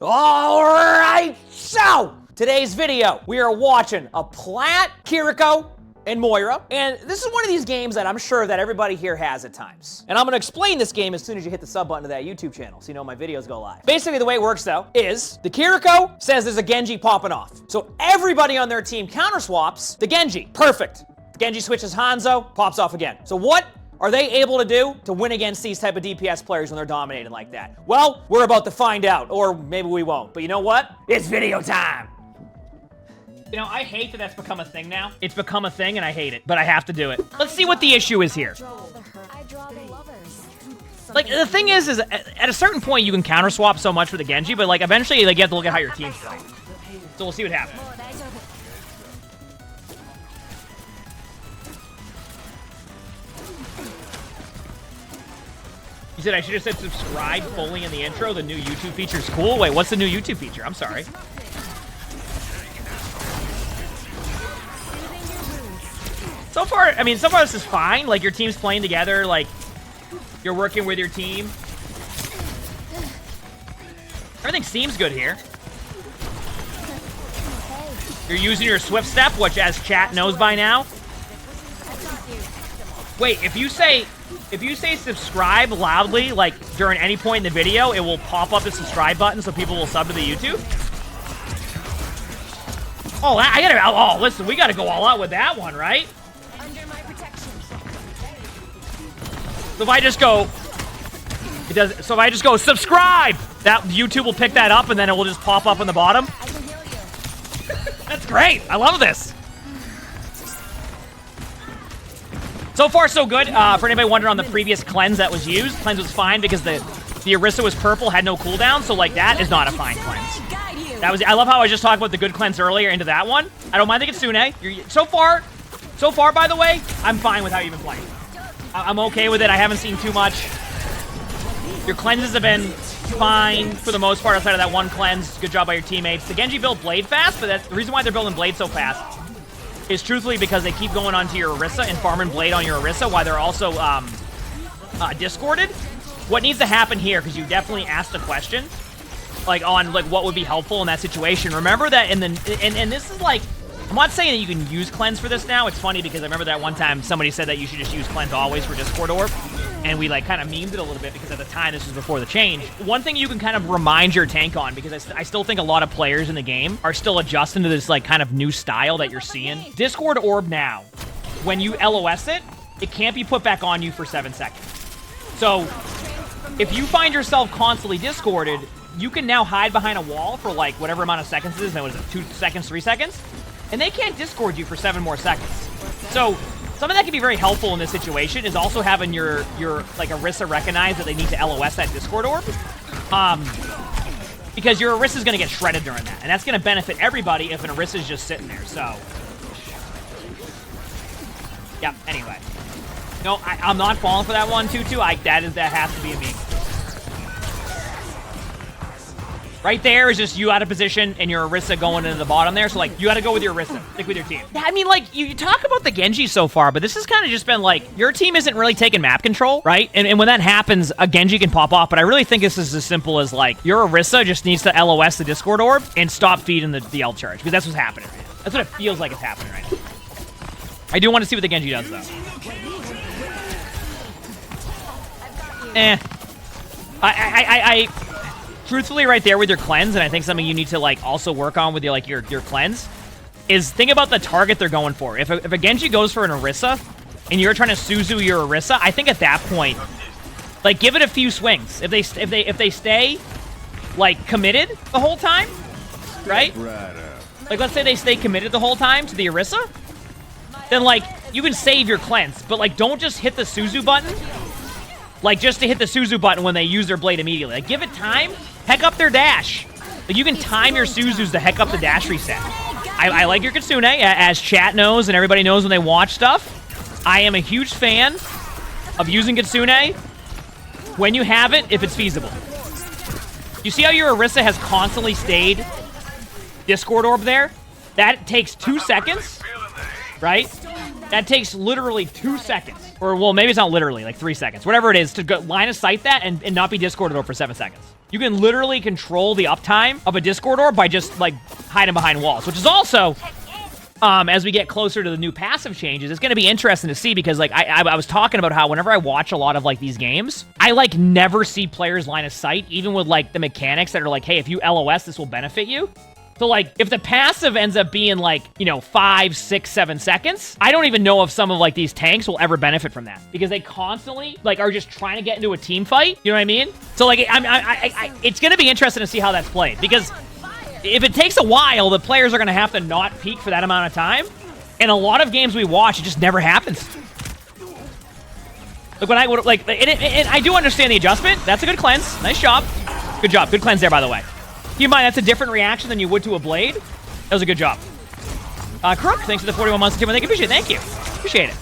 All right, so today's video, we are watching a PLAT, Kiriko, and Moira, and this is one of these games that I'm sure that everybody here has at times. And I'm gonna explain this game as soon as you hit the sub button to that YouTube channel, so you know my videos go live. Basically, the way it works though, is the Kiriko says there's a Genji popping off. So everybody on their team counter swaps the Genji. Perfect. The Genji switches Hanzo, pops off again. So what are they able to do to win against these type of DPS players when they're dominated like that? Well, we're about to find out, or maybe we won't. But you know what? It's video time. You know, I hate that that's become a thing now. It's become a thing and I hate it, but I have to do it. Let's see what the issue is here. Like, the thing is at a certain point you can counter swap so much for the Genji, but like eventually like, you have to look at how your team's playing. So we'll see what happens. You said I should have said subscribe fully in the intro. The new YouTube feature is cool. Wait, what's the new YouTube feature? I'm sorry. So far, I mean, so far this is fine. Like, your team's playing together. Like, you're working with your team. Everything seems good here. You're using your Swift Step, which, as chat knows by now. Wait, if you say subscribe loudly, like, during any point in the video, it will pop up the subscribe button so people will sub to the YouTube? Oh, listen, we gotta go all out with that one, right? So if I just go, so if I just go subscribe, that YouTube will pick that up and then it will just pop up on the bottom. That's great. I love this. So far, so good. For anybody wondering on the previous cleanse that was used, cleanse was fine because the Orisa was purple, had no cooldown, so like that is not a fine cleanse. That was. I love how I just talked about the good cleanse earlier into that one. I don't mind the Kitsune. So far, by the way, I'm fine with how you've been playing. I'm okay with it. I haven't seen too much. Your cleanses have been fine for the most part outside of that one cleanse. Good job by your teammates. The Genji build Blade fast, but that's the reason why they're building Blade so fast is truthfully because they keep going onto your Orisa and farming Blade on your Orisa while they're also discorded. What needs to happen here, because you definitely asked a question, like on like what would be helpful in that situation. Remember that and this is like, I'm not saying that you can use cleanse for this now. It's funny because I remember that one time somebody said that you should just use cleanse always for Discord Orb, and we like kind of memed it a little bit because at the time this was before the change. One thing you can kind of remind your tank on, because I still think a lot of players in the game are still adjusting to this like kind of new style that you're seeing. Discord Orb now, when you LOS it, it can't be put back on you for 7 seconds. So if you find yourself constantly discorded, you can now hide behind a wall for like whatever amount of seconds it is. What is it, 2 seconds, 3 seconds? And they can't discord you for 7 more seconds. So something that can be very helpful in this situation is also having your like Orisa recognize that they need to LOS that Discord Orb. Because your Orisa is going to get shredded during that. And that's going to benefit everybody if an Orisa is just sitting there. So, yeah, anyway. No, I'm not falling for that one, Tutu. That has to be a meme. Right there is just you out of position and your Orisa going into the bottom there. So, like, you got to go with your Orisa. Stick with your team. Yeah, I mean, like, you talk about the Genji so far, but this has kind of just been, like, your team isn't really taking map control, right? And when that happens, a Genji can pop off. But I really think this is as simple as, like, your Orisa just needs to LOS the Discord Orb and stop feeding the L charge. Because that's what's happening right now. That's what it feels like it's happening right now. I do want to see what the Genji does, though. Truthfully, right there with your cleanse, and I think something you need to like also work on with your cleanse, is think about the target they're going for. If a Genji goes for an Orisa, and you're trying to Suzu your Orisa, I think at that point, like give it a few swings. If they stay like committed the whole time, right? Like let's say they stay committed the whole time to the Orisa, then like you can save your cleanse, but like don't just hit the Suzu button. Like, just to hit the Suzu button when they use their blade immediately. Like, give it time, heck up their dash. Like, you can time your Suzus to heck up the dash reset. I like your Kitsune, as chat knows and everybody knows when they watch stuff. I am a huge fan of using Kitsune when you have it, if it's feasible. You see how your Orisa has constantly stayed Discord Orb there? That takes 2 seconds, right? That takes literally 2 seconds. Or, well, maybe it's not literally, like 3 seconds. Whatever it is, to go line of sight that and not be Discorded over for 7 seconds. You can literally control the uptime of a Discord orb by just, like, hiding behind walls, which is also, as we get closer to the new passive changes, it's going to be interesting to see because, like, I was talking about how whenever I watch a lot of, like, these games, I, like, never see players' line of sight, even with, like, the mechanics that are like, hey, if you LOS, this will benefit you. So, like, if the passive ends up being, like, you know, 5, 6, 7 seconds, I don't even know if some of, like, these tanks will ever benefit from that. Because they constantly, like, are just trying to get into a team fight. You know what I mean? So, like, it's going to be interesting to see how that's played. Because if it takes a while, the players are going to have to not peek for that amount of time. And a lot of games we watch, it just never happens. Like, when I would, like, and I do understand the adjustment. That's a good cleanse. Nice job. Good job. Good cleanse there, by the way. Keep in mind, that's a different reaction than you would to a blade. That was a good job. Crook, thanks for the 41 months. Thank you. Thank you. Appreciate it.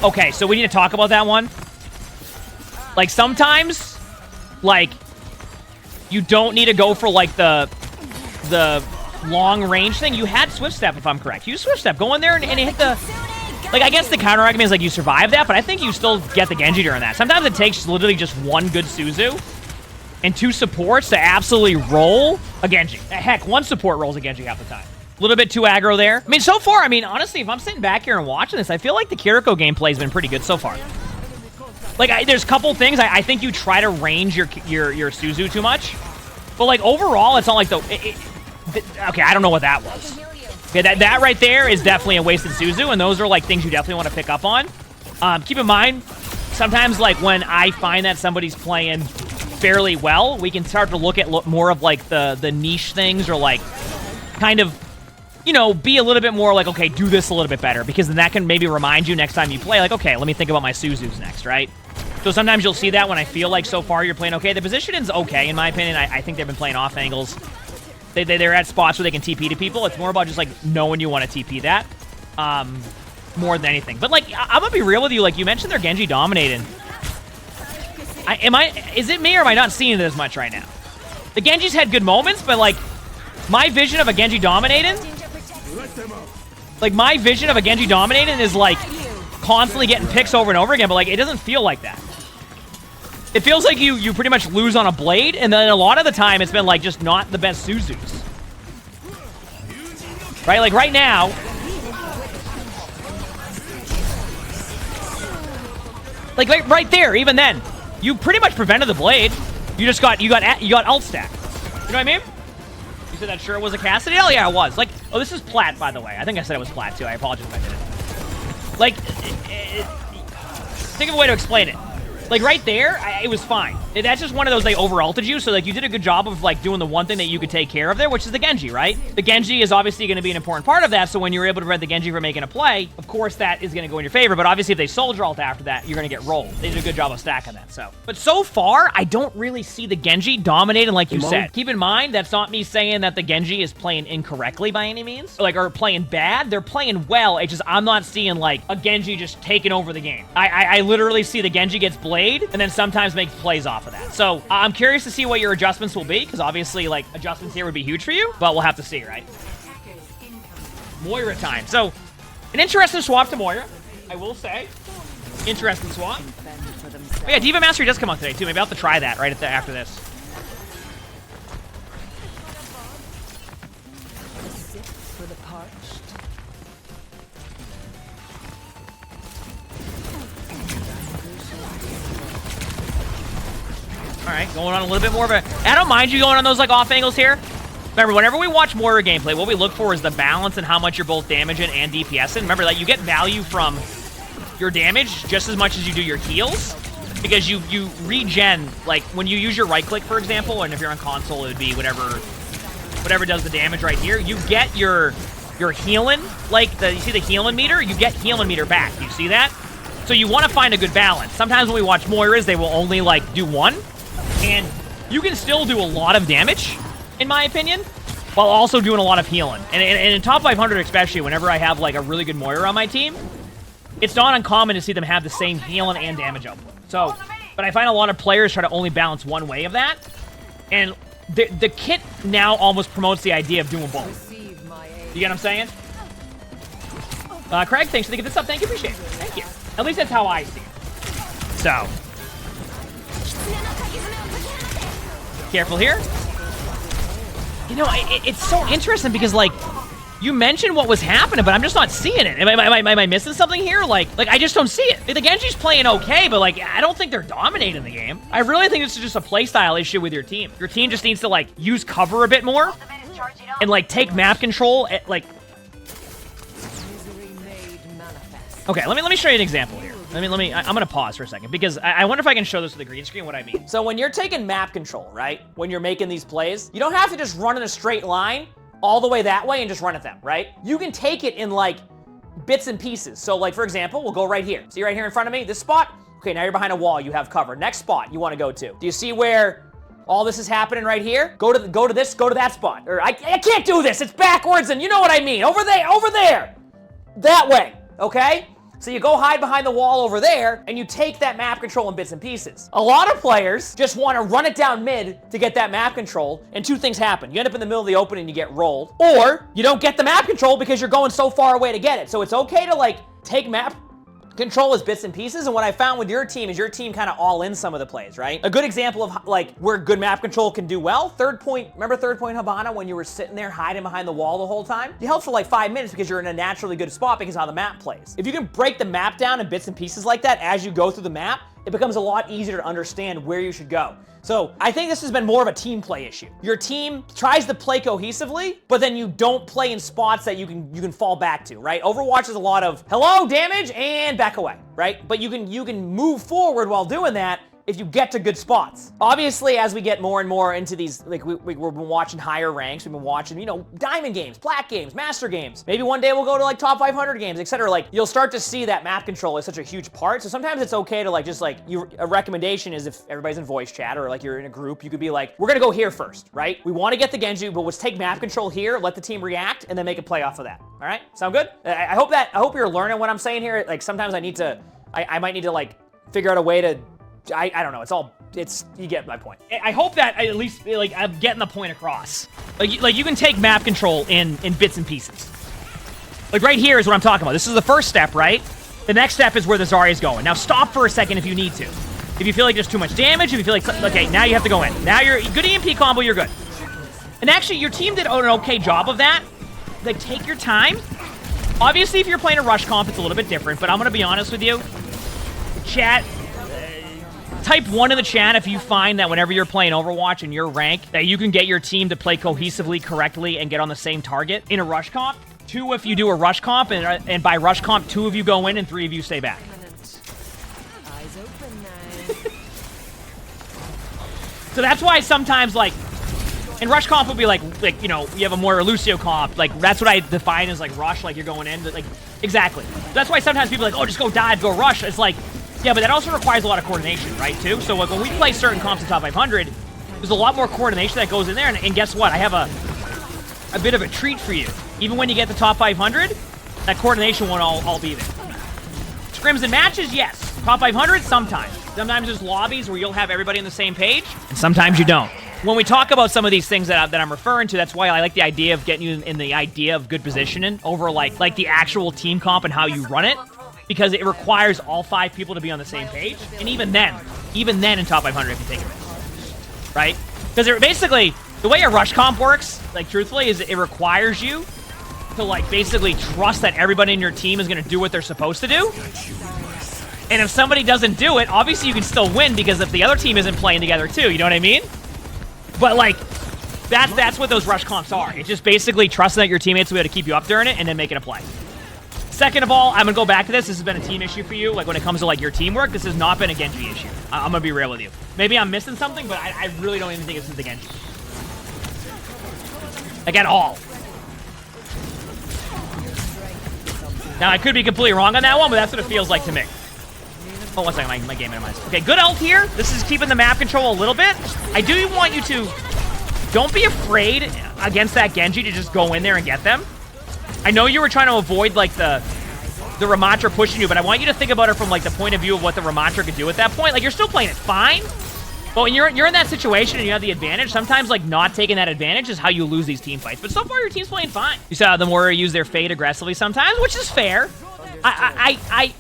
Okay, so we need to talk about that one. Like, sometimes, like, you don't need to go for, like, the long range thing. You had Swift Step, if I'm correct. You Swift Step. Go in there and hit the... Like, I guess the counter argument is, like, you survive that, but I think you still get the Genji during that. Sometimes it takes literally just one good Suzu and 2 supports to absolutely roll a Genji. Heck, 1 support rolls a Genji half the time. A little bit too aggro there. I mean, so far, I mean, honestly, if I'm sitting back here and watching this, I feel like the Kiriko gameplay has been pretty good so far. Like, there's a couple things. I think you try to range your Suzu too much. But, like, overall, it's not like the... okay, I don't know what that was. Okay, that right there is definitely a wasted Suzu, and those are, like, things you definitely want to pick up on. Keep in mind, sometimes, like, when I find that somebody's playing fairly well, we can start to look at more of, like, the niche things or, like, kind of, you know, be a little bit more like, okay, do this a little bit better, because then that can maybe remind you next time you play, like, okay, let me think about my Suzus next, right? So sometimes you'll see that when I feel like so far you're playing okay. The positioning's okay, in my opinion. I think they've been playing off angles. They're at spots where they can TP to people. It's more about just, like, knowing you want to TP that more than anything. But, like, I'm going to be real with you. Like, you mentioned they're Genji dominating. Is it me or am I not seeing it as much right now? The Genji's had good moments, but, like, my vision of a Genji dominating... Like, my vision of a Genji dominating is, like, constantly getting picks over and over again, but, like, it doesn't feel like that. It feels like you pretty much lose on a blade, and then a lot of the time it's been, like, just not the best Suzus. Right? Like, right now... Like, right there, even then, you pretty much prevented the blade. You just got, you got ult stack. You know what I mean? You said that sure was a Cassidy? Oh, yeah, it was. Like, oh, this is Plat, by the way. I think I said it was Plat, too. I apologize if I did it. Like, think of a way to explain it. Like, right there, it was fine. That's just one of those, they over-ulted you, so, like, you did a good job of, like, doing the one thing that you could take care of there, which is the Genji, right? The Genji is obviously going to be an important part of that, so when you're able to prevent the Genji from making a play, of course, that is going to go in your favor, but obviously if they soldier ult after that, you're going to get rolled. They did a good job of stacking that, so. But so far, I don't really see the Genji dominating like you said. Keep in mind, that's not me saying that the Genji is playing incorrectly by any means, like, or playing bad. They're playing well, it's just I'm not seeing, like, a Genji just taking over the game. I literally see the Genji gets blade, and then sometimes makes plays off of that. So I'm curious to see what your adjustments will be, because obviously, like, adjustments here would be huge for you, but we'll have to see, right? Moira time. So an interesting swap to Moira, I will say. Interesting swap. Oh, yeah, Diva Mastery does come out today too. Maybe I'll have to try that right after this. All right, going on a little bit more of a... I don't mind you going on those, like, off angles here. Remember, whenever we watch Moira gameplay, what we look for is the balance and how much you're both damaging and DPSing. Remember that you get value from your damage just as much as you do your heals, because you regen, like, when you use your right click, for example, and if you're on console, it would be whatever does the damage right here. You get your healing, like, you see the healing meter? You get healing meter back. You see that? So you want to find a good balance. Sometimes when we watch Moiras, they will only, like, do one. And you can still do a lot of damage, in my opinion, while also doing a lot of healing. And in top 500 especially, whenever I have, like, a really good Moira on my team, it's not uncommon to see them have the same healing and damage output. So, but I find a lot of players try to only balance one way of that. And the kit now almost promotes the idea of doing both. You get what I'm saying? Craig, thanks for the gift sub. Thank you, appreciate it. Thank you. At least that's how I see it. So. Careful here. You know, it's so interesting because, like, you mentioned what was happening, but I'm just not seeing it. Am I missing something here? Like I just don't see it. The Genji's playing okay, but, like, I don't think they're dominating the game. I really think this is just a playstyle issue with your team. Your team just needs to, like, use cover a bit more and, like, take map control at, like... Okay, let me show you an example here. I'm gonna pause for a second because I wonder if I can show this with the green screen what I mean. So when you're taking map control, right? When you're making these plays, you don't have to just run in a straight line all the way that way and just run at them, right? You can take it in, like, bits and pieces. So, like, for example, we'll go right here. See right here in front of me, this spot? Okay, now you're behind a wall, you have cover. Next spot you want to go to. Do you see where all this is happening right here? Go to that spot. Or I can't do this, it's backwards, and you know what I mean. Over there. That way, okay? So you go hide behind the wall over there, and you take that map control in bits and pieces. A lot of players just want to run it down mid to get that map control, and two things happen. You end up in the middle of the open and you get rolled, or you don't get the map control because you're going so far away to get it. So it's okay to, like, take map control as bits and pieces, and what I found with your team is your team kind of all in some of the plays, right? A good example of, like, where good map control can do well, third point, remember third point Habana when you were sitting there hiding behind the wall the whole time? You held for like 5 minutes because you're in a naturally good spot because of how the map plays. If you can break the map down in bits and pieces like that as you go through the map, it becomes a lot easier to understand where you should go. So I think this has been more of a team play issue. Your team tries to play cohesively, but then you don't play in spots that you can fall back to, right? Overwatch is a lot of hello, damage, and back away, right? But you can move forward while doing that if you get to good spots. Obviously, as we get more and more into these, like, we've been watching higher ranks, we've been watching, you know, diamond games, plat games, master games. Maybe one day we'll go to, like, top 500 games, etc. Like, you'll start to see that map control is such a huge part. So sometimes it's okay to, like, just, like, a recommendation is if everybody's in voice chat or, like, you're in a group, you could be like, we're gonna go here first, right? We want to get the Genji, but let's take map control here, let the team react, and then make a play off of that. All right? Sound good? I hope you're learning what I'm saying here. Like, sometimes I might need to, like, figure out a way to, I don't know, you get my point. I hope that at least, like, I'm getting the point across. Like you can take map control in bits and pieces. Like, right here is what I'm talking about. This is the first step, right? The next step is where the Zarya's going. Now stop for a second if you need to. If you feel like there's too much damage, if you feel like, okay, now you have to go in. Now you're good EMP combo, you're good. And actually, your team did an okay job of that. Like, take your time. Obviously, if you're playing a rush comp, it's a little bit different, but I'm gonna be honest with you. Chat, type 1 in the chat if you find that whenever you're playing Overwatch and your rank, that you can get your team to play cohesively, correctly, and get on the same target in a rush comp. 2 if you do a rush comp, and by rush comp, 2 of you go in and 3 of you stay back. So that's why sometimes, like, and rush comp would be like, you know, you have a more Lucio comp. Like, that's what I define as, like, rush, like, you're going in. Like, exactly. That's why sometimes people are like, oh, just go dive, go rush. It's like, yeah, but that also requires a lot of coordination, right, too? So, like, when we play certain comps in top 500, there's a lot more coordination that goes in there. And guess what? I have a bit of a treat for you. Even when you get the top 500, that coordination won't all be there. Scrims and matches, yes. Top 500, sometimes. Sometimes there's lobbies where you'll have everybody on the same page, and sometimes you don't. When we talk about some of these things that I'm referring to, that's why I like the idea of getting you in the idea of good positioning over, like the actual team comp and how you run it, because it requires all 5 people to be on the same page, and even then in top 500 if you think of it, right? Because basically, the way a rush comp works, like, truthfully, is it requires you to, like, basically trust that everybody in your team is going to do what they're supposed to do. And if somebody doesn't do it, obviously you can still win, because if the other team isn't playing together too, you know what I mean? But, like, that's what those rush comps are. It's just basically trusting that your teammates will be able to keep you up during it and then making a play. Second of all, I'm going to go back to this. This has been a team issue for you. Like, when it comes to, like, your teamwork, this has not been a Genji issue. I'm going to be real with you. Maybe I'm missing something, but I really don't even think it's the Genji. Like, at all. Now, I could be completely wrong on that one, but that's what it feels like to me. Oh, one second, my game minimized. Okay, good ult here. This is keeping the map control a little bit. I do want you to... Don't be afraid against that Genji to just go in there and get them. I know you were trying to avoid, like, the Ramattra pushing you, but I want you to think about it from, like, the point of view of what the Ramattra could do at that point. Like, you're still playing it fine, But when you're in that situation and you have the advantage, sometimes like not taking that advantage is how you lose these team fights. But so far your team's playing fine. You saw the Warrior use their Fade aggressively sometimes, which is fair. I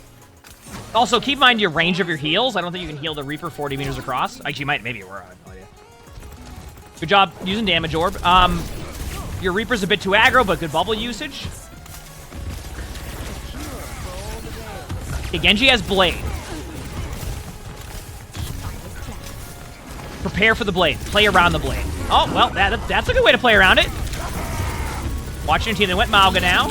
also keep in mind your range of your heals. I don't think you can heal the Reaper 40 meters across. Actually, you might. Maybe you were. I have no idea. Good job using damage orb. Your Reaper's a bit too aggro, but good bubble usage. Okay, Genji has Blade. Prepare for the Blade. Play around the Blade. Oh, well, that's a good way to play around it. Watching your team. They went Mauga now.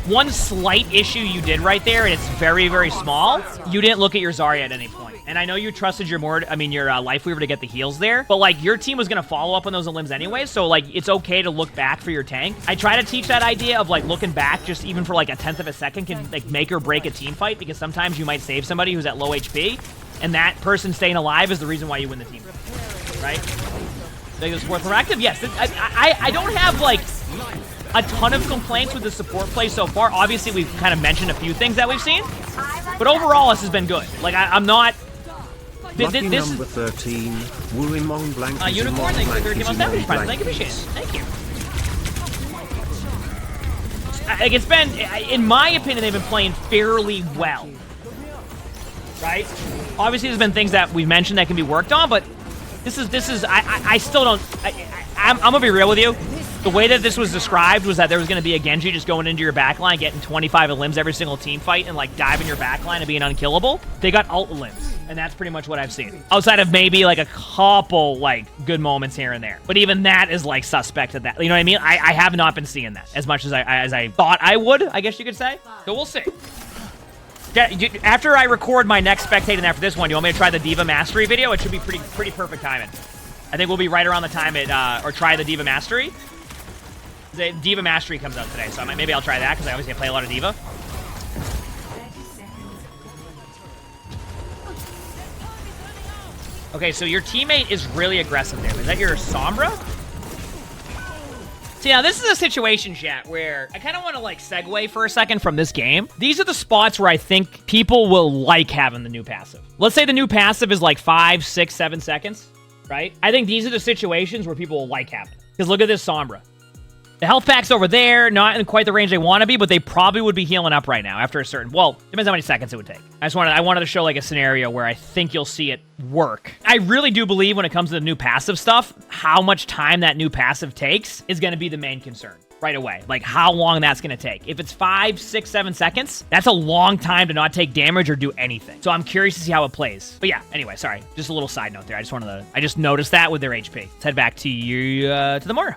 One slight issue you did right there, and it's very, very small. You didn't look at your Zarya at any point. And I know you trusted your Life Weaver to get the heals there, but like your team was gonna follow up on those limbs anyway, so like it's okay to look back for your tank. I try to teach that idea of like looking back just even for like a 1/10 of a second can like make or break a team fight, because sometimes you might save somebody who's at low HP, and that person staying alive is the reason why you win the team, right? Think it's worth proactive? Yes. I don't have like a ton of complaints with the support play so far. Obviously, we've kind of mentioned a few things that we've seen, but overall, this has been good. Like, I'm not... This number 13, emongg blank Unicorn, thank you for 13 months. Thank you, appreciate it. Thank you. Like, it's been, in my opinion, they've been playing fairly well. Right? Obviously, there's been things that we've mentioned that can be worked on, but this is, I still don't, I'm gonna be real with you. The way that this was described was that there was going to be a Genji just going into your backline, getting 25 limbs every single team fight, and like diving your backline and being unkillable. They got ult limbs, and that's pretty much what I've seen. Outside of maybe like a couple like good moments here and there, but even that is like suspect at that. You know what I mean? I have not been seeing that as much as I thought I would, I guess you could say. So we'll see. After I record my next spectating after this one, you want me to try the D.Va Mastery video? It should be pretty perfect timing. I think we'll be right around the time it or try the D.Va Mastery. The D.Va Mastery comes out today, so maybe I'll try that because I obviously play a lot of D.Va. Okay, so your teammate is really aggressive there. Is that your Sombra? See, now this is a situation, chat, where I kind of want to like segue for a second from this game. These are the spots where I think people will like having the new passive. Let's say the new passive is like 5, 6, 7 seconds, right? I think these are the situations where people will like having it. Because look at this Sombra. The health pack's over there, not in quite the range they want to be, but they probably would be healing up right now after a certain... Well, depends how many seconds it would take. I wanted to show like a scenario where I think you'll see it work. I really do believe when it comes to the new passive stuff, how much time that new passive takes is going to be the main concern right away. Like how long that's going to take. If it's 5, 6, 7 seconds, that's a long time to not take damage or do anything. So I'm curious to see how it plays. But yeah, anyway, sorry. Just a little side note there. I just noticed that with their HP. Let's head back to you, to the Moira.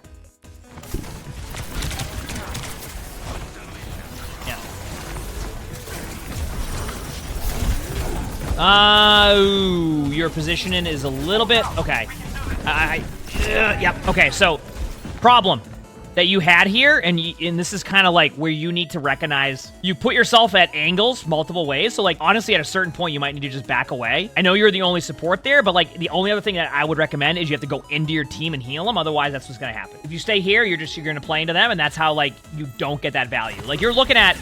Your positioning is a little bit... Okay. Yep. Okay, so problem that you had here, and this is kind of like where you need to recognize... You put yourself at angles multiple ways, so like honestly at a certain point you might need to just back away. I know you're the only support there, but like the only other thing that I would recommend is you have to go into your team and heal them, otherwise that's what's going to happen. If you stay here, you're going to play into them, and that's how like you don't get that value. Like you're looking at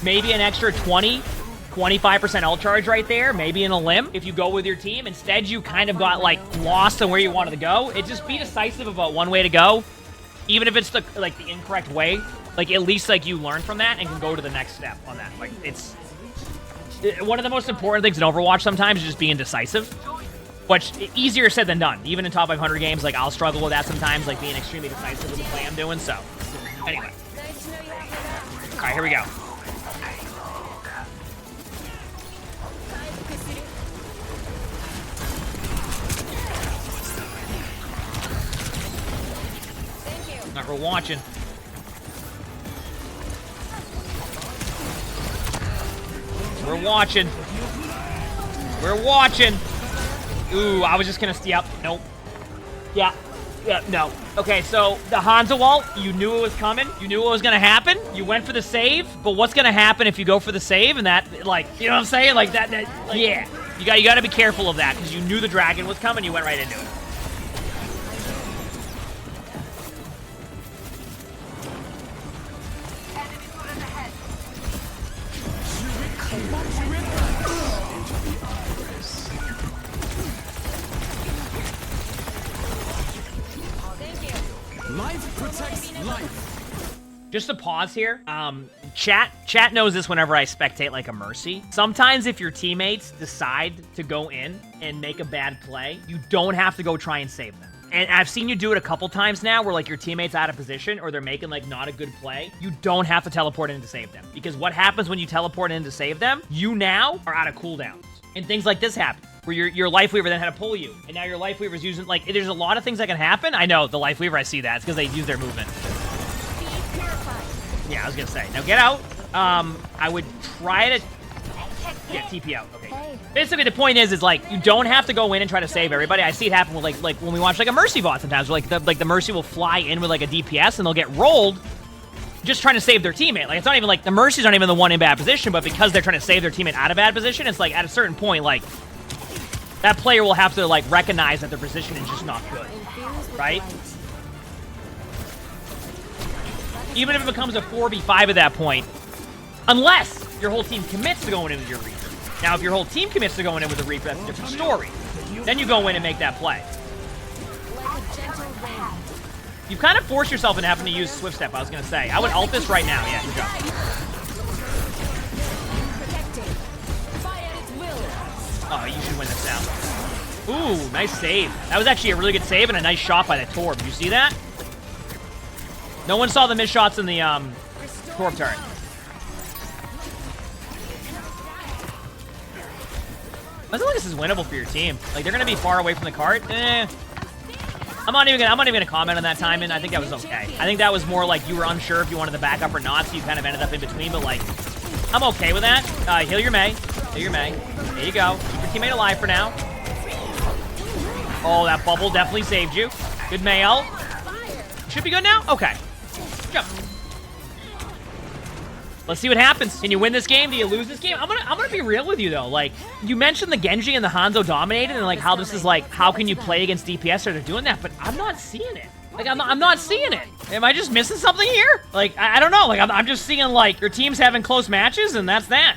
maybe an extra 25% ult charge right there, maybe in a limb, if you go with your team. Instead, you kind of got, like, lost on where you wanted to go. It just be decisive about one way to go, even if it's, the incorrect way. Like, at least, like, you learn from that and can go to the next step on that. Like, it's... One of the most important things in Overwatch sometimes is just being decisive, which, easier said than done. Even in top 500 games, like, I'll struggle with that sometimes, like, being extremely decisive with the play I'm doing, so... Anyway. Alright, here we go. Not for watching. We're watching. We're watching. Ooh, I was just gonna... Yep, nope. Yeah, no. Okay, so the Hanzo ult, you knew it was coming. You knew what was gonna happen. You went for the save, but what's gonna happen if you go for the save and that, like, you know what I'm saying? Like, that like, yeah. You gotta be careful of that, because you knew the dragon was coming, you went right into it. Just to pause here, chat knows this whenever I spectate like a Mercy. Sometimes if your teammates decide to go in and make a bad play, you don't have to go try and save them. And I've seen you do it a couple times now where like your teammate's out of position or they're making like not a good play. You don't have to teleport in to save them. Because what happens when you teleport in to save them, you now are out of cooldowns. And things like this happen, where your Life Weaver then had to pull you. And now your Life Weaver's using, like, there's a lot of things that can happen. I know, the Life Weaver, I see that. It's because they use their movement. Yeah, I was gonna say. Now get out. I would try to get TP out. Okay. Basically, the point is like you don't have to go in and try to save everybody. I see it happen with like when we watch like a Mercy bot sometimes. Where, like the Mercy will fly in with like a DPS and they'll get rolled, just trying to save their teammate. Like it's not even like the Mercy's aren't even the one in bad position, but because they're trying to save their teammate out of bad position, it's like at a certain point like that player will have to like recognize that their position is just not good, right? Even if it becomes a 4v5 at that point, unless your whole team commits to going in with your Reaper. Now, if your whole team commits to going in with the Reaper, that's a different story. Then you go in and make that play. You kind of force yourself into having to use Swift Step, I was going to say. I would ult this right now. Yeah, good job. Oh, you should win this now. Ooh, nice save. That was actually a really good save and a nice shot by the Torb. Did you see that? No one saw the missed shots in the Torb turret. I feel like this is winnable for your team. Like they're gonna be far away from the cart. I'm not even gonna comment on that timing. I think that was okay. I think that was more like you were unsure if you wanted the backup or not, so you kind of ended up in between. But like, I'm okay with that. Heal your Mei. Heal your Mei. There you go. Keep your teammate alive for now. Oh, that bubble definitely saved you. Good Mei ult. Should be good now. Okay. Jump. Let's see what happens. Can you win this game? Do you lose this game? I'm gonna be real with you though. Like, you mentioned the Genji and the Hanzo dominated and like how this is like, how can you play against DPS or they're doing that, but I'm not seeing it. Like, I'm not seeing it. Am I just missing something here? Like, I don't know. Like, I'm just seeing like your team's having close matches and that's that.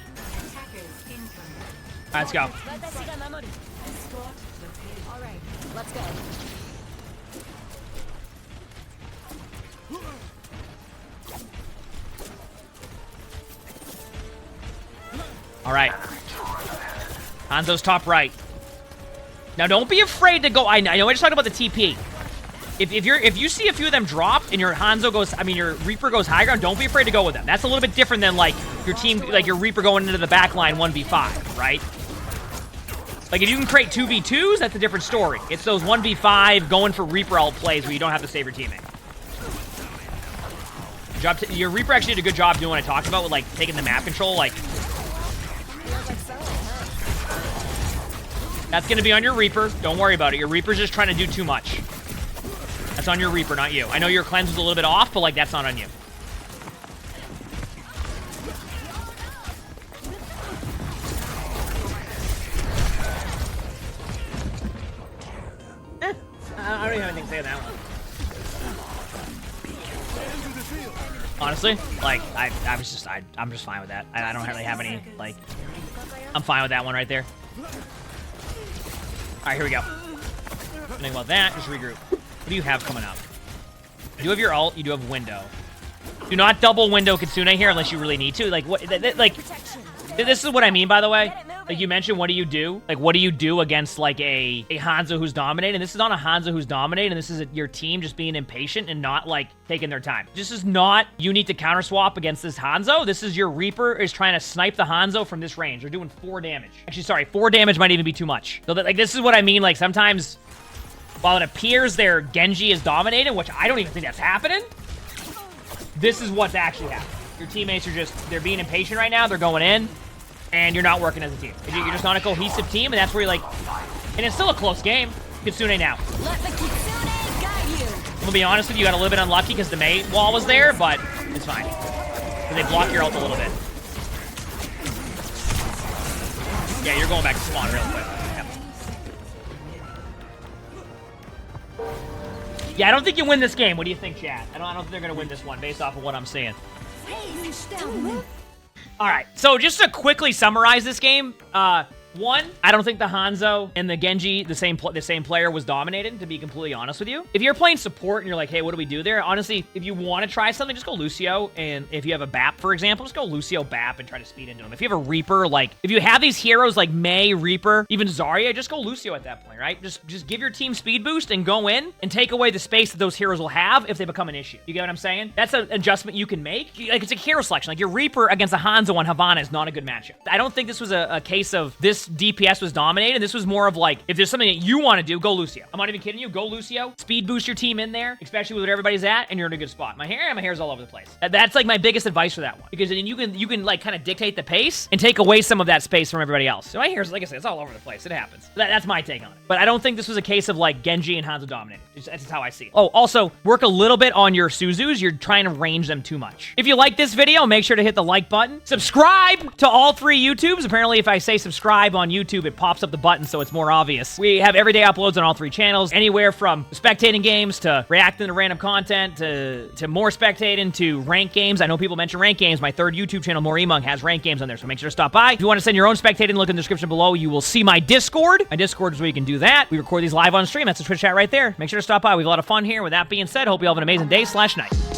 All right, let's go. All right, let's go. All right. Hanzo's top right. Now, don't be afraid to go. I know I just talked about the TP. If you see a few of them drop and your Hanzo goes, I mean, your Reaper goes high ground, don't be afraid to go with them. That's a little bit different than, like, your team, like, your Reaper going into the back line 1v5, right? Like, if you can create 2v2s, that's a different story. It's those 1v5 going for Reaper ult plays where you don't have to save your teammate. Your Reaper actually did a good job doing what I talked about with, like, taking the map control, like... That's going to be on your Reaper. Don't worry about it. Your Reaper's just trying to do too much. That's on your Reaper, not you. I know your cleanse was a little bit off, but, like, that's not on you. I don't even have anything to say on that one. Honestly, like, I'm just fine with that. I don't really have any, like, I'm fine with that one right there. All right, here we go. Think about that, just regroup. What do you have coming up? You do have your ult, you do have window. Do not double window Kitsune here unless you really need to. Like, what, like, this is what I mean, by the way. Like, you mentioned, what do you do? Like, what do you do against, like, a Hanzo who's dominating? This is not a Hanzo who's dominating, and this is your team just being impatient and not, like, taking their time. This is not you need to counter swap against this Hanzo. This is your Reaper is trying to snipe the Hanzo from this range. They're doing 4 damage. Actually, sorry, 4 damage might even be too much. So, that, like, this is what I mean. Like, sometimes, while it appears their Genji is dominating, which I don't even think that's happening, this is what's actually happening. Your teammates are just, they're being impatient right now. They're going in. And you're not working as a team. You're just not a cohesive team, and that's where you're like... And it's still a close game. Kitsune now. Let the Kitsune guide you. I'm gonna be honest with you, you got a little bit unlucky because the Mei wall was there, but it's fine. Because they block your ult a little bit. Yeah, you're going back to spawn real quick. Yep. Yeah, I don't think you win this game. What do you think, chat? I don't think they're gonna win this one based off of what I'm seeing. All right, so just to quickly summarize this game, One, I don't think the Hanzo and the Genji, the same player, was dominated, to be completely honest with you. If you're playing support and you're like, hey, what do we do there? Honestly, if you want to try something, just go Lucio. And if you have a BAP, for example, just go Lucio BAP and try to speed into him. If you have a Reaper, like, if you have these heroes like Mei, Reaper, even Zarya, just go Lucio at that point, right? Just give your team speed boost and go in and take away the space that those heroes will have if they become an issue. You get what I'm saying? That's an adjustment you can make. Like, it's a hero selection. Like, your Reaper against a Hanzo on Havana is not a good matchup. I don't think this was a case of this DPS was dominated. This was more of like, if there's something that you want to do, go Lucio. I'm not even kidding you. Go Lucio. Speed boost your team in there, especially with where everybody's at, and you're in a good spot. My hair's all over the place. That's like my biggest advice for that one, because then you can like kind of dictate the pace and take away some of that space from everybody else. So my hair's, like I said, it's all over the place. It happens. That's my take on it. But I don't think this was a case of like Genji and Hanzo dominated. That's just how I see it. Oh, also work a little bit on your Suzus. You're trying to range them too much. If you like this video, make sure to hit the like button. Subscribe to all 3 YouTubes. Apparently, if I say subscribe on YouTube, it pops up the button, so it's more obvious. We have everyday uploads on all 3 channels, anywhere from spectating games to reacting to random content to more spectating to rank games. I know people mention rank games. My 3rd YouTube channel, More Emongg, has rank games on there, so make sure to stop by. If you want to send your own spectating, look in the description below. You will see my Discord. My Discord is where you can do that. We record these live on stream. That's the Twitch chat right there. Make sure to stop by. We have a lot of fun here. With that being said, hope you all have an amazing day/night.